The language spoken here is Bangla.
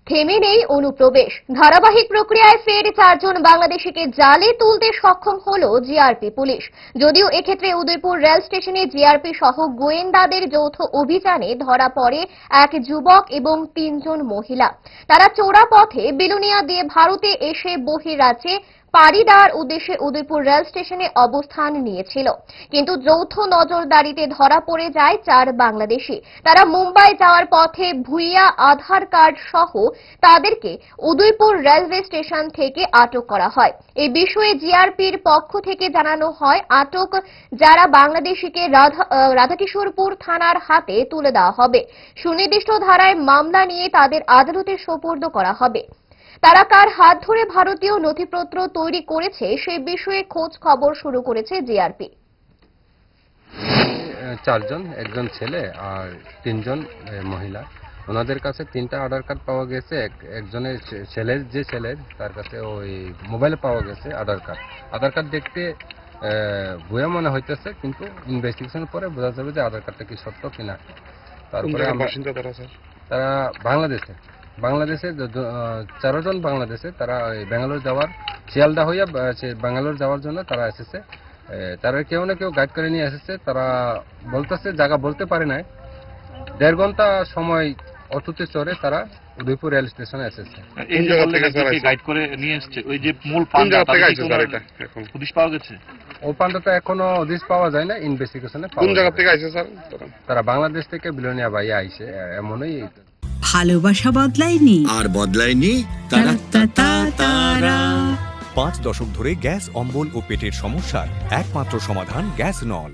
থেমে নেই অনুপ্রবেশ। ধারাবাহিক প্রক্রিয়ায় ফের 4 জন বাংলাদেশিকে জালে তুলতে সক্ষম হল জিআরপি পুলিশ। যদিও এক্ষেত্রে উদয়পুর রেল স্টেশনে জিআরপি সহ গোয়েন্দাদের যৌথ অভিযানে ধরা পড়ে এক যুবক এবং 3 জন মহিলা। তারা চোরা পথে বিলোনিয়া দিয়ে ভারতে এসে বহিরাজ্যে পাড়ি দেওয়ার উদ্দেশ্যে উদয়পুর রেল স্টেশনে অবস্থান নিয়েছিল। কিন্তু যৌথ নজরদারিতে ধরা পড়ে যায় 4 বাংলাদেশি। তারা মুম্বাই যাওয়ার পথে ভুইয়া আধার কার্ড সহ তাদেরকে উদয়পুর রেলওয়ে স্টেশন থেকে আটক করা হয়। এই বিষয়ে জিআরপির পক্ষ থেকে জানানো হয়, আটক যারা বাংলাদেশিকে রাধাকিশোরপুর থানার হাতে তুলে দেওয়া হবে। সুনির্দিষ্ট ধারায় মামলা নিয়ে তাদের আদালতে সোপর্দ করা হবে। তারা কার হাত ধরে ভারতীয় নথিপত্র তৈরি করেছে সেই বিষয়ে খোঁজ খবর শুরু করেছে জিআরপি। 4 জন, একজন ছেলে আর 3 জন মহিলা। ওনাদের কাছে 3টা আধার কার্ড পাওয়া গেছে। একজনের ছেলের তার কাছে ওই মোবাইলে পাওয়া গেছে আধার কার্ড দেখতে ভুয়া মনে হইতেছে, কিন্তু ইনভেস্টিগেশনের পরে বোঝা যাবে যে আধার কার্ডটা কি সত্য কিনা। তারপরে তারা বাংলাদেশে 4 জন বাংলাদেশে, তারা ব্যাঙ্গালোর যাওয়ার শিয়ালদা হইয়া ব্যাঙ্গালোর যাওয়ার জন্য তারা এসেছে। তারা কেউ না কেউ গাইড করে নিয়ে এসেছে। তারা বলতেছে, জায়গা বলতে পারে নাই। 1.5 ঘন্টা সময় অটোতে চড়ে তারা উদয়পুর রেল স্টেশনে এসেছে। এই জায়গা থেকে গাইড করে নিয়ে এসেছে। ওই যে মূল পান্ডা পুলিশ পাওয়া গেছে। ও পান্ডাটা এখনো হদিস পাওয়া যায় না, ইনভেস্টিগেশনে। কোন জায়গা থেকে আইছে স্যার? তারা বাংলাদেশ থেকে বিলোনিয়া বাইয়া আইছে। এমনই ভালোবাসা বদলায়নি আর বদলায়নি তারা। 5 দশক ধরে গ্যাস, অম্বল ও পেটের সমস্যার একমাত্র সমাধান গ্যাস নল।